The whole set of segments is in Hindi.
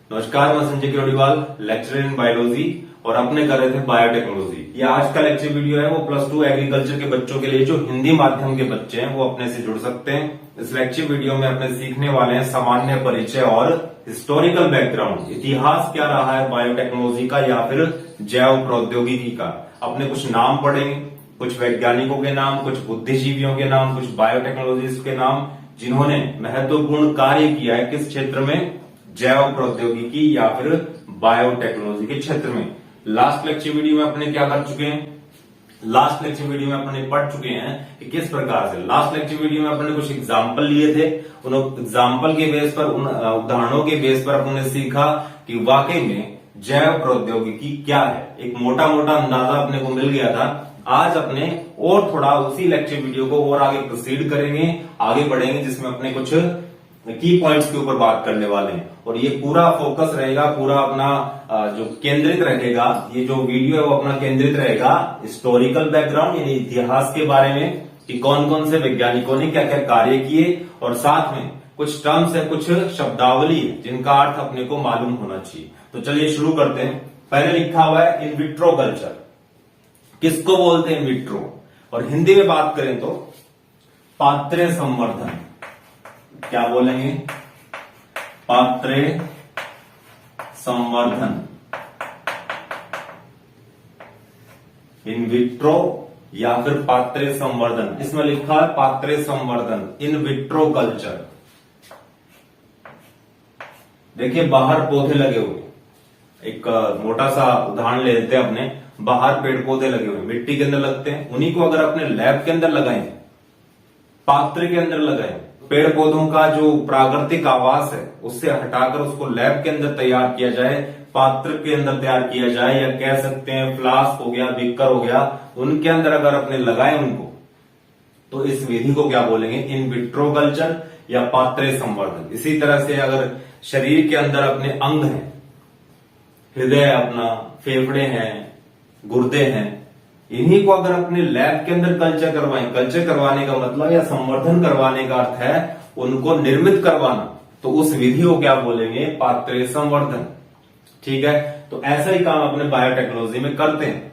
नमस्कार, मैं Sanjay Kirodiwal, lecturer in biology और अपने कर रहे थे बायोटेक्नोलॉजी। ये आज का लेक्चर वीडियो है वो +2 एग्रीकल्चर के बच्चों के लिए जो हिंदी माध्यम के बच्चे हैं वो अपने से जुड़ सकते हैं। इस लेक्चर वीडियो में अपने सीखने वाले हैं सामान्य परिचय और हिस्टोरिकल बैकग्राउंड, इतिहास क्या रहा है बायोटेक्नोलॉजी का या फिर जैव प्रौद्योगिकी का। अपने कुछ नाम पढ़ेंगे, कुछ वैज्ञानिकों के नाम, कुछ बुद्धिजीवियों के नाम, कुछ बायोटेक्नोलॉजिस्ट के नाम जिन्होंने महत्वपूर्ण कार्य किया है किस क्षेत्र में, जैव प्रौद्योगिकी या फिर बायोटेक्नोलॉजी के क्षेत्र में। लास्ट लेक्चर वीडियो में अपने क्या कर चुके हैं, लास्ट लेक्चर वीडियो में अपने पढ़ चुके हैं कि किस प्रकार से लास्ट लेक्चर वीडियो में अपने कुछ एग्जाम्पल लिए थे। उन एग्जाम्पल के बेस पर, उन उदाहरणों के बेस पर अपने सीखा कि वाकई में जैव प्रौद्योगिकी क्या है। एक मोटा मोटा अंदाजा अपने को मिल गया था। आज अपने और थोड़ा उसी लेक्चर वीडियो को और आगे प्रोसीड करेंगे, आगे बढ़ेंगे, जिसमें अपने कुछ की पॉइंट्स के ऊपर बात करने वाले हैं और ये पूरा फोकस रहेगा, पूरा अपना जो केंद्रित रहेगा, ये जो वीडियो है वो अपना केंद्रित रहेगा हिस्टोरिकल बैकग्राउंड यानी इतिहास के बारे में कि कौन कौन से वैज्ञानिकों ने क्या क्या कार्य किए और साथ में कुछ टर्म्स है, कुछ शब्दावली है जिनका अर्थ अपने को मालूम होना चाहिए। तो चलिए शुरू करते हैं। पहले लिखा हुआ है इन विट्रो कल्चर। किसको बोलते हैं इन विट्रो, और हिंदी में बात करें तो पात्रे संवर्धन। क्या बोलेंगे, पात्रे संवर्धन, इन विट्रो या फिर पात्रे संवर्धन। इसमें लिखा है पात्रे संवर्धन, इन विट्रो कल्चर। देखिए बाहर पौधे लगे हुए, एक मोटा सा उदाहरण ले लेते हैं अपने। बाहर पेड़ पौधे लगे हुए मिट्टी के अंदर लगते हैं, उन्हीं को अगर अपने लैब के अंदर लगाएं, पात्र के अंदर लगाएं, पेड़ पौधों का जो प्राकृतिक आवास है उससे हटाकर उसको लैब के अंदर तैयार किया जाए, पात्र के अंदर तैयार किया जाए, या कह सकते हैं फ्लास्क हो गया, बीकर हो गया, उनके अंदर अगर अपने लगाए उनको, तो इस विधि को क्या बोलेंगे, इन विट्रो कल्चर या पात्रे संवर्धन। इसी तरह से अगर शरीर के अंदर अपने अंग हैं, हृदय अपना, फेफड़े हैं, गुर्दे हैं, इन्हीं को अगर अपने लैब के अंदर कल्चर करवाएं, कल्चर करवाने का मतलब या संवर्धन करवाने का अर्थ है उनको निर्मित करवाना, तो उस विधि को क्या बोलेंगे, पात्रे संवर्धन। ठीक है, तो ऐसा ही काम अपने बायोटेक्नोलॉजी में करते हैं।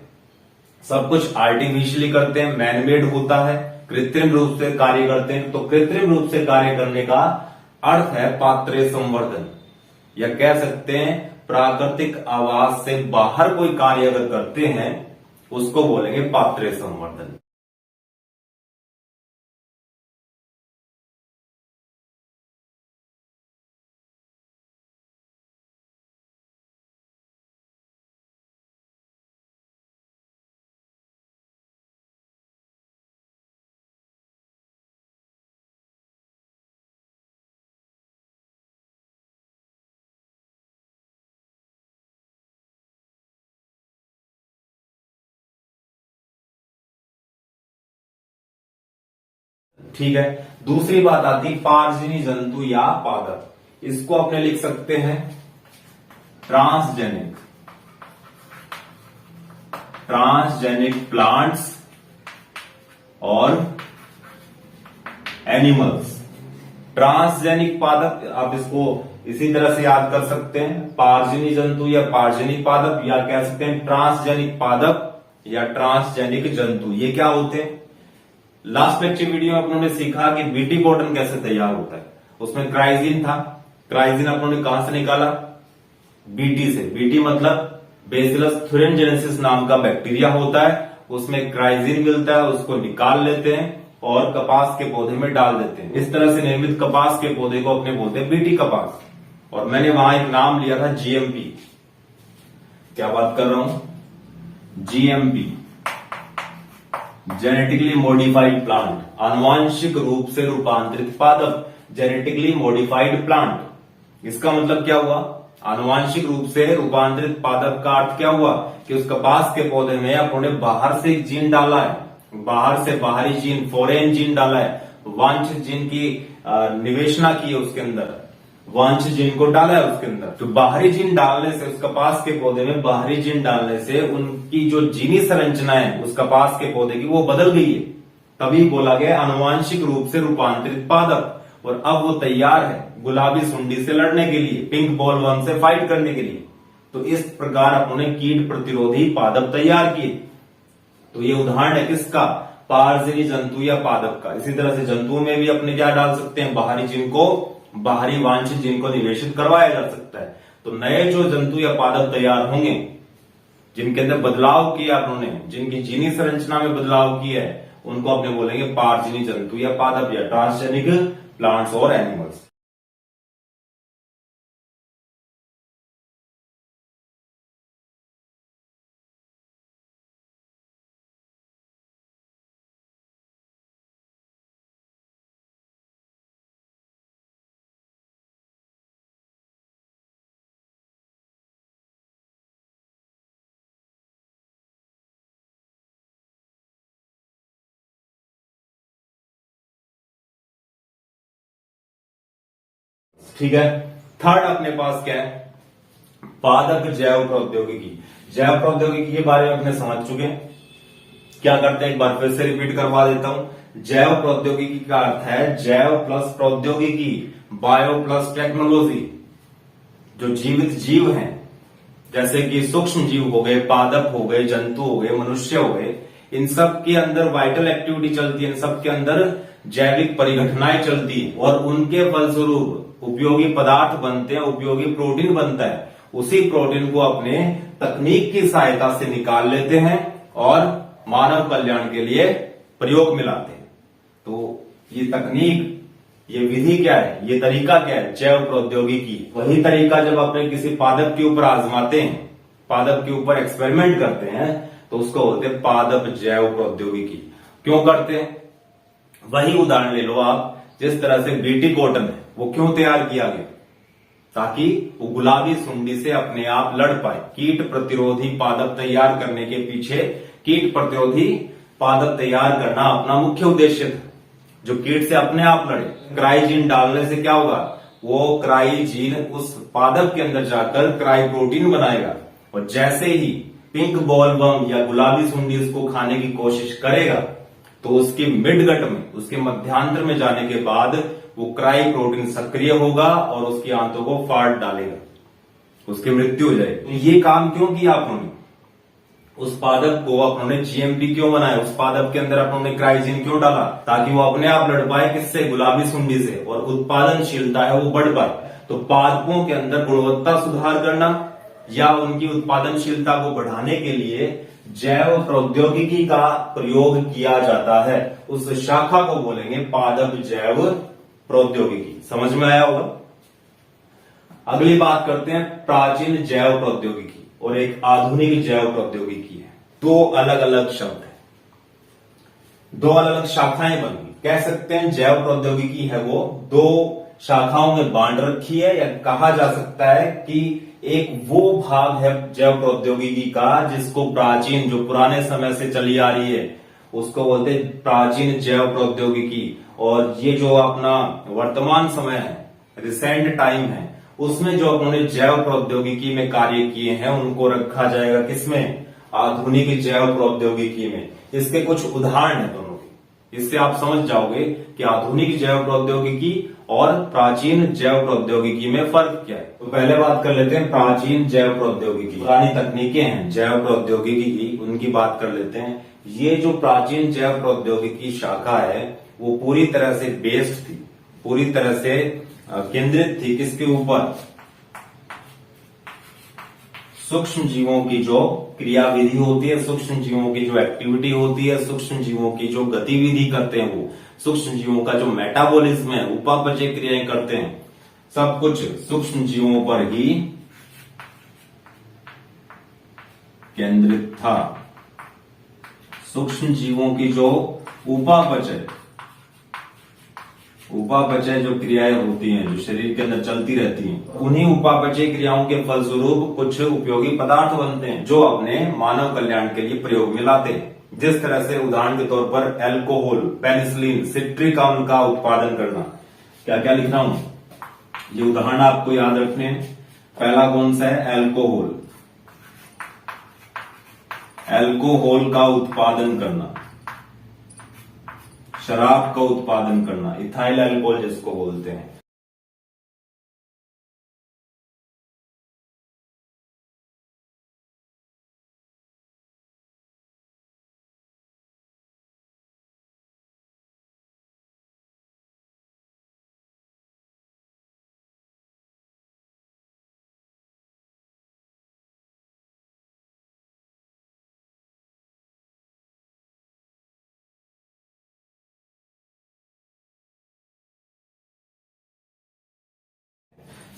सब कुछ आर्टिफिशियली करते हैं, मैनमेड होता है, कृत्रिम रूप से कार्य करते हैं। तो कृत्रिम रूप से कार्य करने का अर्थ है पात्रे संवर्धन, या कह सकते हैं प्राकृतिक आवास से बाहर कोई कार्य अगर करते हैं उसको बोलेंगे पात्रे संवर्धन। ठीक है, दूसरी बात आती पारजीवी जंतु या पादप। इसको अपने लिख सकते हैं ट्रांसजेनिक, ट्रांसजेनिक प्लांट्स और एनिमल्स। ट्रांसजेनिक पादप, आप इसको इसी तरह से याद कर सकते हैं, पारजीवी जंतु या पारजीवी पादप, या कह सकते हैं ट्रांसजेनिक पादप या ट्रांसजेनिक जंतु। ये क्या होते हैं, लास्ट लेक्चर वीडियो में अपनों ने सीखा कि बीटी कॉटन कैसे तैयार होता है। उसमें क्राइजिन था, क्राइजिन अपनों ने कहां से निकाला, बीटी से। बीटी मतलब बेसिलस थुरिनजेनेसिस नाम का बैक्टीरिया होता है, उसमें क्राइजिन मिलता है, उसको निकाल लेते हैं और कपास के पौधे में डाल देते हैं। इस तरह से निर्मित कपास के पौधे को अपने बोलते हैं बीटी कपास। और मैंने वहां एक नाम लिया था जीएमपी। क्या बात कर रहा हूं, जीएमपी, जेनेटिकली मॉडिफाइड प्लांट, आनुवांशिक रूप से रूपांतरित पादप, जेनेटिकली मॉडिफाइड प्लांट। इसका मतलब क्या हुआ, आनुवांशिक रूप से रूपांतरित पादप का अर्थ क्या हुआ कि उस कपास के पौधे में अपने बाहर से एक जीन डाला है, बाहर से बाहरी जीन, फॉरेन जीन डाला है, वांछित जीन की निवेशना की है उसके अंदर, वांछित जीन को डाला है उसके अंदर। तो बाहरी जीन डालने से, उस कपास के पौधे में बाहरी जीन डालने से उनकी जो जीनी संरचना है उस कपास के पौधे की वो बदल गई है, तभी बोला गया आनुवांशिक रूप से रूपांतरित पादप। और अब वो तैयार है गुलाबी सुंडी से लड़ने के लिए, पिंक बॉलवर्म से फाइट करने के लिए। तो इस प्रकार उन्होंने कीट प्रतिरोधी पादप तैयार किए। तो ये उदाहरण है किसका? पारजीवी जंतु या पादप का। इसी तरह से जंतुओं में भी अपने क्या डाल सकते हैं? बाहरी वांछित जिनको निवेशित करवाया जा सकता है। तो नए जो जंतु या पादप तैयार होंगे, जिनके अंदर बदलाव किया उन्होंने, जिनकी जीनी संरचना में बदलाव किया है, उनको अपने बोलेंगे पारजीवी जंतु या पादप या ट्रांसजेनिक प्लांट्स और एनिमल्स। ठीक है, थर्ड अपने पास क्या है? पादप जैव प्रौद्योगिकी। जैव प्रौद्योगिकी के बारे में अपने समझ चुके हैं। क्या करते हैं, एक बार फिर से रिपीट करवा देता हूं। जैव प्रौद्योगिकी का अर्थ है जैव प्लस प्रौद्योगिकी, बायो प्लस टेक्नोलॉजी। जो जीवित जीव हैं, जैसे कि सूक्ष्म जीव हो गए, पादप हो गए, जंतु हो गए, मनुष्य हो गए, इन सब के अंदर वाइटल एक्टिविटी चलती है, इन सब के अंदर जैविक परिघटनाएं चलती है और उनके फलस्वरूप उपयोगी पदार्थ बनते हैं, उपयोगी प्रोटीन बनता है। उसी प्रोटीन को अपने तकनीक की सहायता से निकाल लेते हैं और मानव कल्याण के लिए प्रयोग में लाते हैं। तो ये तकनीक, ये विधि क्या है, ये तरीका क्या है? जैव प्रौद्योगिकी। वही तरीका जब अपने किसी पादप के ऊपर आजमाते हैं, पादप के ऊपर एक्सपेरिमेंट करते हैं, तो उसको बोलते हैं पादप जैव प्रौद्योगिकी। क्यों करते हैं? वही उदाहरण ले लो आप, जिस तरह से बीटी कॉटन है, वो क्यों तैयार किया गया? ताकि वो गुलाबी सुंडी से अपने आप लड़ पाए। कीट प्रतिरोधी पादप तैयार करने के पीछे कीट प्रतिरोधी पादप तैयार करना अपना मुख्य उद्देश्य था, जो कीट से अपने आप लड़े। क्राइजीन डालने से क्या होगा? वो क्राइजीन उस पादप के अंदर जाकर क्राई प्रोटीन बनाएगा और जैसे ही पिंक बॉलवर्म या गुलाबी सुंडी उसको खाने की कोशिश करेगा, तो उसके मिडगट में, उसके मध्यांतर में जाने के बाद वो क्राई प्रोटीन सक्रिय होगा और उसकी आंतों को फाड़ डालेगा, उसकी मृत्यु हो जाएगी। तो ये काम क्यों किया आपने? उस पादप को अपने जीएमपी क्यों बनाया? उस पादप के अंदर अपने क्राइजीन क्यों डाला? ताकि वो अपने आप लड़ पाए किससे? गुलाबी सुंडी से, और उत्पादनशीलता है वो बढ़ पाए। तो पादपों के अंदर गुणवत्ता सुधार करना या उनकी उत्पादनशीलता को बढ़ाने के लिए जैव प्रौद्योगिकी का प्रयोग किया जाता है। उस शाखा को बोलेंगे पादप जैव प्रौद्योगिकी। समझ में आया होगा? अगली बात करते हैं प्राचीन जैव प्रौद्योगिकी और एक आधुनिक जैव प्रौद्योगिकी है। दो अलग अलग शब्द है, दो अलग अलग शाखाएं बन गई। कह सकते हैं जैव प्रौद्योगिकी है वो दो शाखाओं में बांट रखी है, या कहा जा सकता है कि एक वो भाग है जैव प्रौद्योगिकी का जिसको प्राचीन, जो पुराने समय से चली आ रही है, उसको बोलते हैं प्राचीन जैव प्रौद्योगिकी। और ये जो अपना वर्तमान समय है, रिसेंट टाइम है, उसमें जो उन्होंने जैव प्रौद्योगिकी में कार्य किए हैं उनको रखा जाएगा किसमें? आधुनिक जैव प्रौद्योगिकी में। इसके कुछ उदाहरण है दोनों के, इससे आप समझ जाओगे कि आधुनिक जैव प्रौद्योगिकी और प्राचीन जैव प्रौद्योगिकी में फर्क क्या है। तो पहले बात कर लेते हैं प्राचीन जैव प्रौद्योगिकी। पुरानी तकनीकें हैं जैव प्रौद्योगिकी की, उनकी बात कर लेते हैं। ये जो प्राचीन जैव प्रौद्योगिकी शाखा है वो पूरी तरह से बेस्ड थी, पूरी तरह से केंद्रित थी किसके ऊपर? सूक्ष्म जीवों की जो क्रियाविधि होती है, सूक्ष्म जीवों की जो एक्टिविटी होती है, सूक्ष्म जीवों की जो गतिविधि करते हैं, वो सूक्ष्म जीवों का जो मेटाबॉलिज्म है, उपापचय क्रियाएं करते हैं, सब कुछ सूक्ष्म जीवों पर ही केंद्रित था। सूक्ष्म जीवों की जो उपापचय जो क्रियाएं होती हैं, जो शरीर के अंदर चलती रहती हैं, उन्हीं उपापचय क्रियाओं के फलस्वरूप कुछ उपयोगी पदार्थ बनते हैं जो अपने मानव कल्याण के लिए प्रयोग में लाते हैं। जिस तरह से उदाहरण के तौर पर अल्कोहल, पेनिसिलिन, सिट्रिक अम्ल का उत्पादन करना। क्या क्या लिख रहा हूं, ये उदाहरण आपको याद रखने हैं। पहला कौन सा है? अल्कोहल। अल्कोहल का उत्पादन करना, शराब का उत्पादन करना, इथाइल अल्कोहल जिसको बोलते हैं।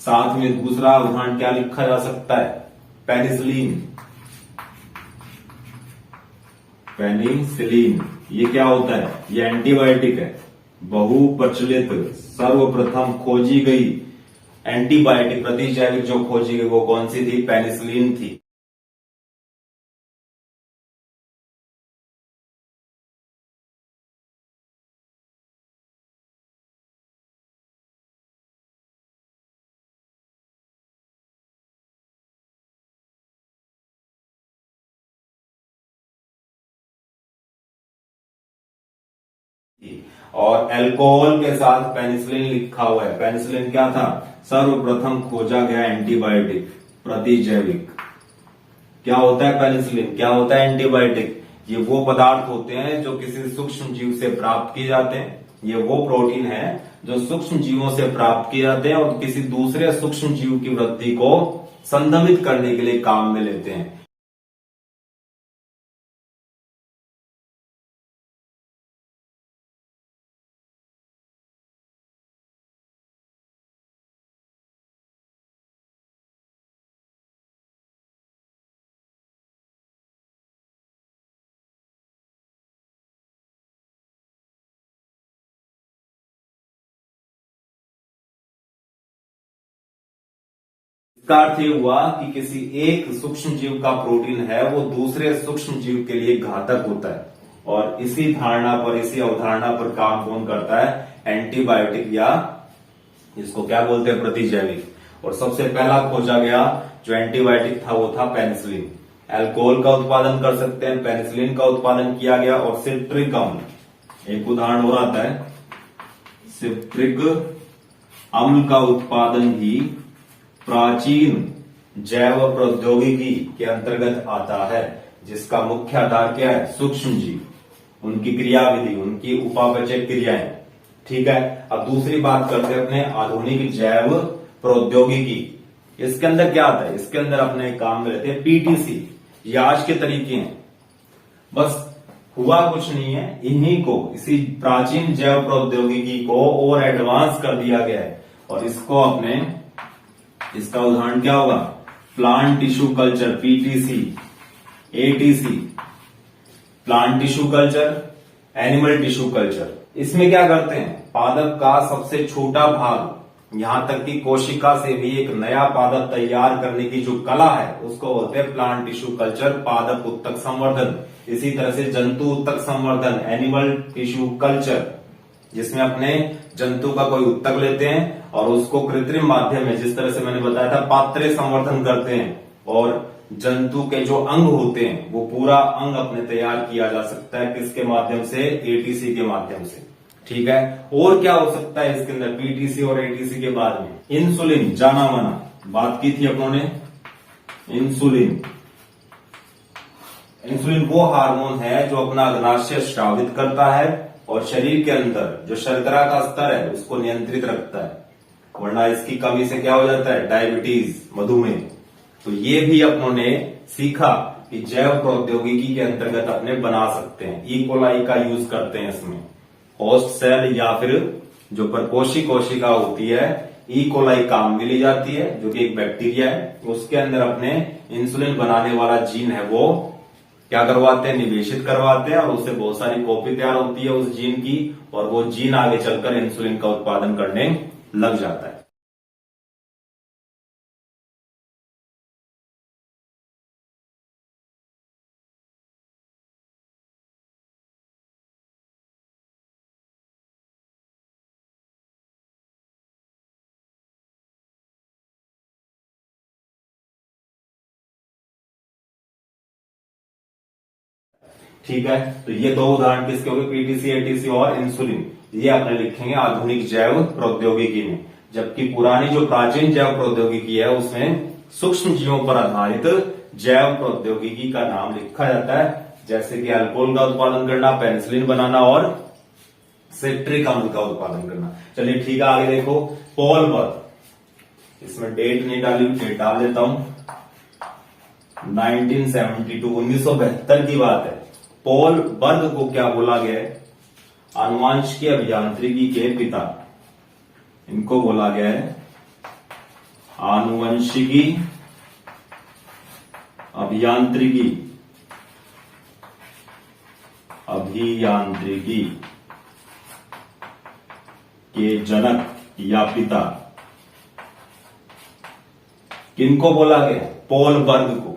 साथ में दूसरा उदाहरण क्या लिखा जा सकता है, पेनिसिलिन। पेनिसिलिन ये क्या होता है, ये एंटीबायोटिक है। बहुप्रचलित सर्वप्रथम खोजी गई एंटीबायोटिक प्रतिजैविक जो खोजी गई वो कौन सी थी, पेनिसिलिन थी। और अल्कोहल के साथ पेनिसिलिन लिखा हुआ है। पेनिसिलिन क्या था, सर्वप्रथम खोजा गया एंटीबायोटिक प्रतिजैविक। क्या होता है पेनिसिलिन, क्या होता है एंटीबायोटिक, ये वो पदार्थ होते हैं जो किसी सूक्ष्म जीव से प्राप्त किए जाते हैं। ये वो प्रोटीन है जो सूक्ष्म जीवों से प्राप्त किए जाते हैं और किसी दूसरे सूक्ष्म जीव की वृद्धि को संदमित करने के लिए काम में लेते हैं। इसका अर्थ ये हुआ कि किसी एक सूक्ष्म जीव का प्रोटीन है वो दूसरे सूक्ष्म जीव के लिए घातक होता है। और इसी धारणा पर, इसी अवधारणा पर काम कौन करता है, एंटीबायोटिक या इसको क्या बोलते हैं, प्रतिजैविक। और सबसे पहला खोजा गया जो एंटीबायोटिक था वो था पेनिसिलिन। अल्कोहल का उत्पादन कर सकते हैं, पेनिसिलिन का उत्पादन किया गया। और सिट्रिक अम्ल, एक उदाहरण और आता है, सिट्रिक अम्ल का उत्पादन भी प्राचीन जैव प्रौद्योगिकी के अंतर्गत आता है, जिसका मुख्य आधार क्या है, सूक्ष्म जीव, उनकी क्रियाविधि, उनकी उपापचय क्रियाएं। ठीक है। अब दूसरी बात करते हैं अपने आधुनिक जैव प्रौद्योगिकी। इसके अंदर क्या आता है, इसके अंदर अपने काम में रहते हैं पीटीसी। ये आज के तरीके हैं, बस हुआ कुछ नहीं है, इन्हीं को, इसी प्राचीन जैव प्रौद्योगिकी को और एडवांस कर दिया गया है। और इसको अपने, इसका उदाहरण क्या होगा, plant tissue culture, PTC, ATC, plant tissue culture, animal tissue culture. इसमें क्या करते हैं, पादप का सबसे छोटा भाग, यहां तक कि कोशिका से भी एक नया पादप तैयार करने की जो कला है उसको बोलते हैं प्लांट टिश्यू कल्चर, पादप उत्तक संवर्धन। इसी तरह से जंतु उत्तक संवर्धन, एनिमल टिश्यू कल्चर, जिसमें अपने जंतु का कोई उत्तक लेते हैं और उसको कृत्रिम माध्यम में, जिस तरह से मैंने बताया था, पात्रे संवर्धन करते हैं। और जंतु के जो अंग होते हैं वो पूरा अंग अपने तैयार किया जा सकता है, किसके माध्यम से, एटीसी के माध्यम से। ठीक है। और क्या हो सकता है इसके अंदर, पीटीसी और एटीसी के बाद में, इंसुलिन, जाना माना बात की थी अपनों ने, इंसुलिन। इंसुलिन वो हार्मोन है जो अपना अग्नाशय स्रावित करता है और शरीर के अंदर जो शर्करा का स्तर है उसको नियंत्रित रखता है, वरना इसकी कमी से क्या हो जाता है, डायबिटीज, मधुमेह। तो ये भी अपनों ने सीखा कि जैव प्रौद्योगिकी के अंतर्गत अपने बना सकते हैं। ई कोलाई का यूज करते हैं इसमें, होस्ट सेल या फिर जो परपोषी कोशिका होती है, ई कोलाई काम में ली जाती है, जो कि एक बैक्टीरिया है, उसके अंदर अपने इंसुलिन बनाने वाला जीन है वो क्या करवाते हैं, निवेशित करवाते हैं और उससे बहुत सारी कॉपी तैयार होती है उस जीन की, और वो जीन आगे चलकर इंसुलिन का उत्पादन करने लग जाता है। ठीक है, तो ये दो उदाहरण किसके हो गए, पीटीसी, एटीसी और इंसुलिन। ये अपने लिखेंगे आधुनिक जैव प्रौद्योगिकी में, जबकि पुरानी जो प्राचीन जैव प्रौद्योगिकी है उसमें सूक्ष्म जीवों पर आधारित जैव प्रौद्योगिकी का नाम लिखा जाता है, जैसे कि अल्कोहल का उत्पादन करना, पेनिसिलिन बनाना और सिट्रिक अम्ल का उत्पादन करना। चलिए ठीक है, आगे देखो पॉल बर्ग, इसमें डेट नहीं डाली, डेट डाल देता हूं 1972, 1972 की बात है। पॉल बर्ग को क्या बोला गया है, आनुवांशिकी अभियांत्रिकी के पिता, इनको बोला गया है आनुवंशिकी अभियांत्रिकी के जनक या पिता। किनको बोला गया, पॉल बर्ग को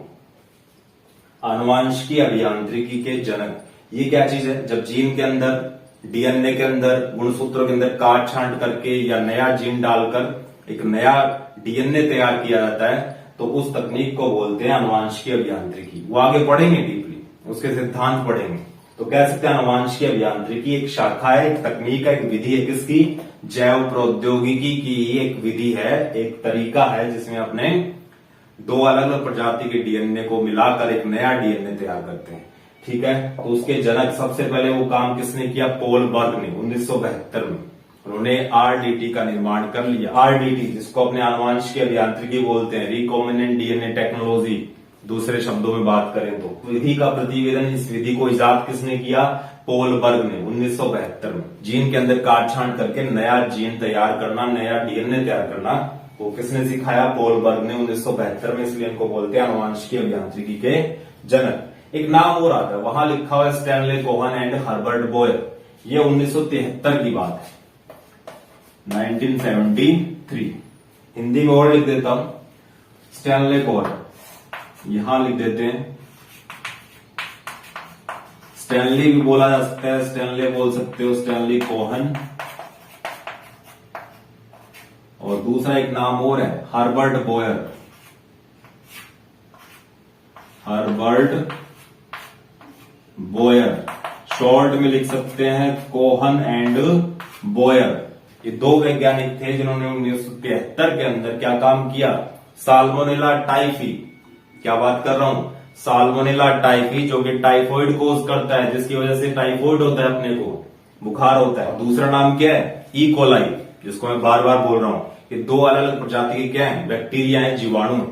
आनुवांशिकी अभियांत्रिकी के जनक। ये क्या चीज है, जब जीन के अंदर, डीएनए के अंदर, गुणसूत्रों के अंदर काट छांट करके या नया जीन डालकर एक नया डीएनए तैयार किया जाता है, तो उस तकनीक को बोलते हैं आनुवांशिकी अभियांत्रिकी। वो आगे पढ़ेंगे डीपली, उसके सिद्धांत पढ़ेंगे। तो कह सकते हैं आनुवांशिकी अभियांत्रिकी एक शाखा है, एक तकनीक है, एक विधि है, किसकी, जैव प्रौद्योगिकी की एक विधि है, एक तरीका है, जिसमें अपने दो अलग अलग प्रजाति के डीएनए को मिलाकर एक नया डीएनए तैयार करते हैं। ठीक है, तो उसके जनक सबसे पहले वो काम किसने किया, पॉल बर्ग ने 1972 में। उन्होंने आरडीटी का निर्माण कर लिया। आरडीटी जिसको अपने आनुवांशिकी अभियांत्रिकी बोलते हैं, रिकॉम्बिनेंट डीएनए टेक्नोलॉजी, दूसरे शब्दों में बात करें तो। विधि का प्रतिवेदन, इस विधि को इजाद किसने किया, पॉल बर्ग ने 1972 में। जीन के अंदर काट छांट करके नया जीन तैयार करना, नया डीएनए तैयार करना, वो किसने सिखाया, पॉल बर्ग ने 1972 में। इसलिए इनको बोलते हैं आनुवांशिकी अभियांत्रिकी के जनक। एक नाम और आता है, वहां लिखा हुआ है Stanley Cohen and Herbert Boyer. ये 1973 की बात है, 1973। हिंदी में और लिख देता हूं, स्टैनले कोहन, यहां लिख देते हैं स्टैनली भी बोला जा सकता है, स्टैनले बोल सकते हो, स्टैनली कोहन। और दूसरा एक नाम और है, Herbert Boyer, Herbert Boyer, short में लिख सकते हैं कोहन एंड बोयर। ये दो वैज्ञानिक थे जिन्होंने 1973 के अंदर क्या काम किया, साल्मोनेला टाइफी, क्या बात कर रहा हूं, साल्मोनेला टाइफी, जो कि टाइफॉइड कोज करता है, जिसकी वजह से टाइफॉइड होता है, अपने को बुखार होता है। दूसरा नाम क्या है, ई कोलाई, जिसको मैं बार बार बोल रहा हूं। ये दो अलग अलग प्रजाति के क्या है, बैक्टीरिया है, जीवाणु।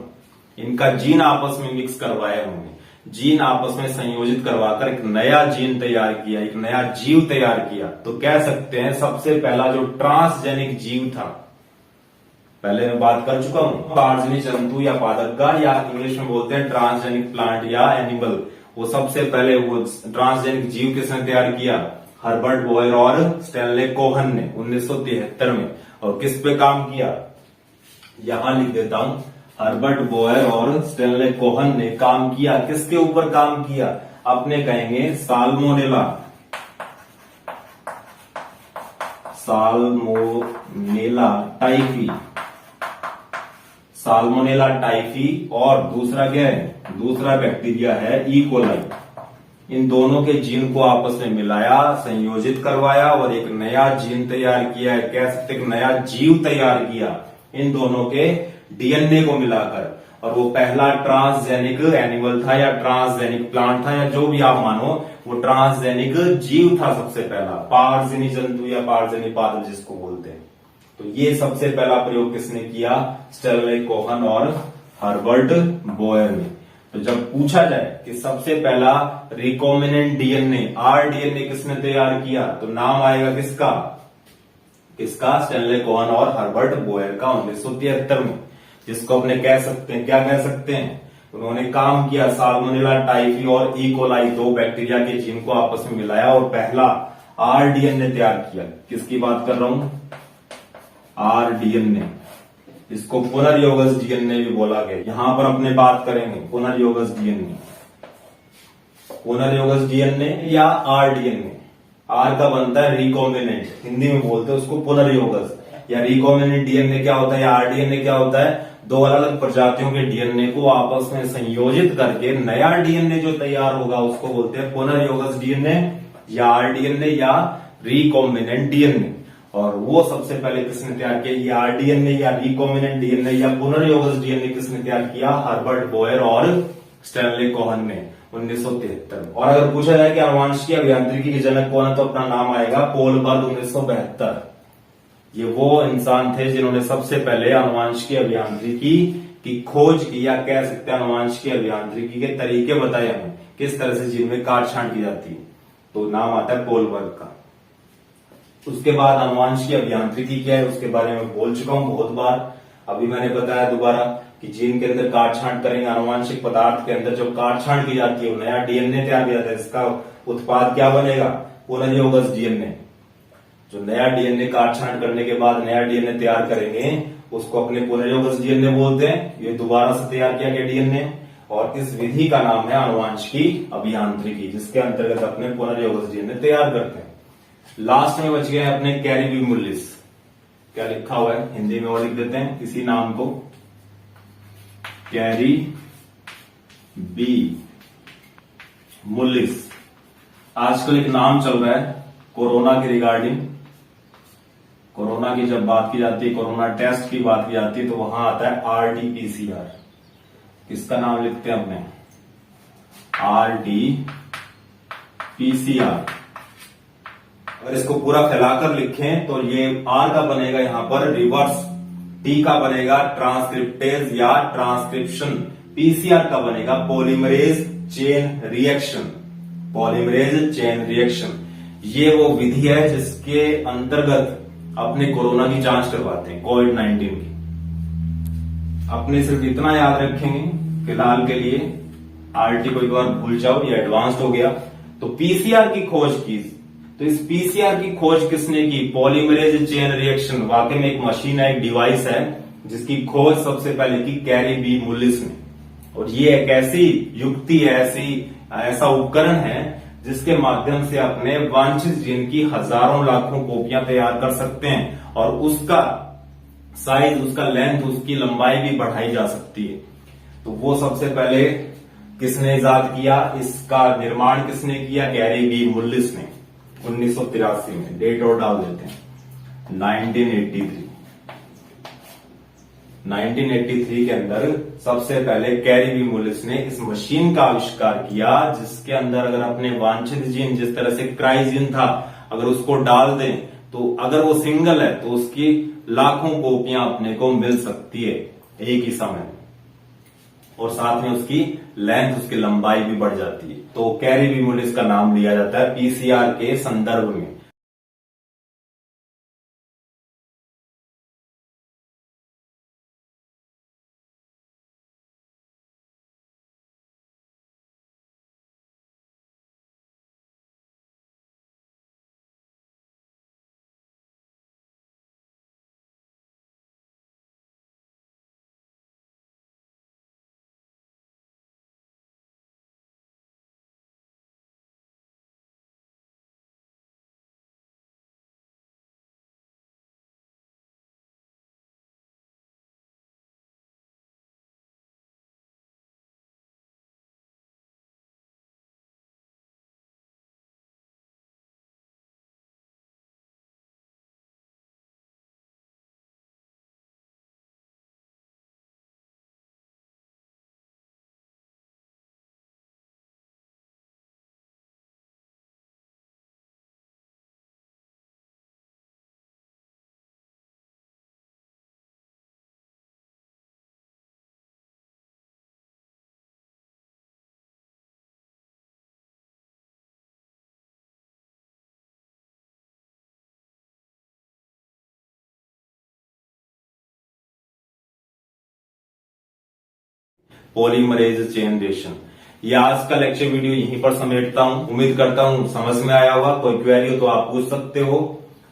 इनका जीन आपस में मिक्स करवाया उन्होंने, जीन आपस में संयोजित करवाकर एक नया जीन तैयार किया, एक नया जीव तैयार किया। तो कह सकते हैं सबसे पहला जो ट्रांसजेनिक जीव था, पहले मैं बात कर चुका हूं, पार्जनी जंतु या पादपगा, या इंग्लिश में बोलते हैं ट्रांसजेनिक प्लांट या एनिमल। वो सबसे पहले वो ट्रांसजेनिक जीव किसने तैयार किया, हर्बर्ट बोयर और स्टैनले कोहन ने 1973 में। और किस पे काम किया, यहां लिख देता हूं, हर्बर्ट बोयर और स्टैनले कोहन ने काम किया। किसके ऊपर काम किया, अपने कहेंगे salmonella, salmonella typhi, salmonella typhi, और दूसरा क्या है, दूसरा बैक्टीरिया है ई कोलाई। इन दोनों के जीन को आपस में मिलाया, संयोजित करवाया और एक नया जीन तैयार किया है, कह सकते एक नया जीव तैयार किया इन दोनों के डीएनए को मिलाकर। और वो पहला ट्रांसजेनिक एनिमल था या ट्रांसजेनिक प्लांट था, या जो भी आप मानो, वो ट्रांसजेनिक जीव था सबसे पहला, पार्जनी जंतु या पार्जनी पादप जिसको बोलते हैं। तो ये सबसे पहला प्रयोग किसने किया, स्टैनले कोहन और हर्बर्ट बोयर ने। तो जब पूछा जाए कि सबसे पहला रिकॉम्बिनेंट डीएनए, आरडीएनए किसने तैयार किया, तो नाम आएगा किसका, किसका, स्टैनले कोहन और हर्बर्ट बोयर का 1973 में। जिसको अपने कह सकते हैं, क्या कह सकते हैं, उन्होंने काम किया, साल्मोनेला टाइफी और ई कोलाई, दो बैक्टीरिया के जीन को आपस में मिलाया और पहला आरडीएनए तैयार किया। किसकी बात कर रहा हूं, आरडीएनए, इसको पुनर्योगज डीएनए भी बोला गया। यहां पर अपने बात करेंगे पुनर्योगज डीएनए, पुनर्योगज डीएनए या आरडीएनए। आर का बनता है रिकॉम्बिनेंट, हिंदी में बोलते हैं उसको पुनर्योगज। या रिकॉम्बिनेंट डीएनए क्या होता है या आरडीएनए क्या होता है, दो अलग अलग प्रजातियों के डीएनए को आपस में संयोजित करके नया डीएनए जो तैयार होगा उसको बोलते हैं पुनर्योगज डीएनए या आरडीएनए या रिकॉम्बिनेंट डीएनए। और वो सबसे पहले किसने तैयार किया, ये आरडीएनए या रिकॉम्बिनेंट डीएनए या पुनर्योगज डीएनए किसने तैयार किया, हर्बर्ट बोयर और स्टैनली कोहन ने 1973। और अगर पूछा जाए कि आनुवंशिकी अभियांत्रिकी के जनक कौन है तो अपना नाम आएगा पोल बर्ग 1972। ये वो इंसान थे जिन्होंने सबसे पहले आनुवंशिकी अभियांत्रिकी की खोज की, या कह सकते हैं आनुवंशिकी अभियांत्रिकी के तरीके बताए हमें किस तरह से जीन में काट छांट की जाती है, तो नाम आता है पोल बर्ग का। उसके बाद आनुवंशिकी अभियांत्रिकी क्या है उसके बारे में बोल चुका हूं बहुत बार, अभी मैंने बताया दोबारा कि जीन के अंदर काट छांट करेंगे, आनुवंशिक पदार्थ के अंदर जब काट छांट की जाती है नया डीएनए तैयार किया जाता है, इसका उत्पाद क्या बनेगा, पुनर्योगज डीएनए। जो नया डीएनए काट छांट करने के बाद नया डीएनए तैयार करेंगे उसको अपने पुनर्योगज डीएनए बोलते हैं। ये दोबारा से तैयार किया गया डीएनए, और इस विधि का नाम है आनुवंशिकी अभियांत्रिकी, जिसके अंतर्गत अपने पुनर्योगज डीएनए तैयार करते हैं। लास्ट में बच गए अपने कैरी बी मुल्लिस, क्या लिखा हुआ है हिंदी में और लिख देते हैं इसी नाम को, कैरी बी मुल्लिस। आजकल एक नाम चल रहा है कोरोना के रिगार्डिंग, कोरोना की जब बात की जाती है, कोरोना टेस्ट की बात की जाती है तो वहां आता है आरटीपीसीआर। किसका नाम लिखते हैं अपने, आरटीपीसीआर। अगर इसको पूरा फैलाकर लिखें तो ये आर का बनेगा यहां पर रिवर्स, टी का बनेगा ट्रांसक्रिप्टेज या ट्रांसक्रिप्शन, पीसीआर का बनेगा polymerase chain reaction, polymerase chain reaction. ये वो विधि है जिसके अंतर्गत अपने कोरोना की जांच करवाते हैं, कोविड-19 की। अपने सिर्फ इतना याद रखेंगे फिलहाल के लिए, आरटी को एक बार भूल जाओ, ये एडवांस्ड हो गया। तो पीसीआर की खोज की, तो इस पीसीआर की खोज किसने की, पॉलीमरेज चेन रिएक्शन। वाकई में एक मशीन है, एक डिवाइस है जिसकी खोज सबसे पहले की कैरी बी मुल्लिस ने। और ये एक ऐसी युक्ति है, ऐसा उपकरण है जिसके माध्यम से अपने वांछित जीन की हजारों लाखों कॉपियां तैयार कर सकते हैं, और उसका साइज, उसका लेंथ, उसकी लंबाई भी बढ़ाई जा सकती है। तो वो सबसे पहले किसने इजाद किया, इसका निर्माण किसने किया, कैरी बी मुल्लिस ने 1983 में। डेट और डाल देते हैं 1983 के अंदर सबसे पहले कैरी बी मुल्लिस ने इस मशीन का आविष्कार किया, जिसके अंदर अगर अपने वांछित जीन, जिस तरह से क्राइजीन था, अगर उसको डाल दें तो अगर वो सिंगल है तो उसकी लाखों कॉपियां अपने को मिल सकती है एक ही समय में, और साथ में उसकी लेंथ, उसकी लंबाई भी बढ़ जाती है। तो कैरी बी मुल्लिस का नाम लिया जाता है पीसीआर के संदर्भ में। Polymerase chain reaction. ये आज का लेक्चर वीडियो यहीं पर समेटता हूं। उम्मीद करता हूं समझ में आया होगा। कोई क्वेरी हो तो आप पूछ सकते हो,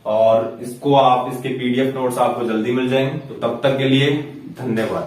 और इसको आप, इसके पीडीएफ नोट्स आपको जल्दी मिल जाएंगे। तो तब तक के लिए धन्यवाद।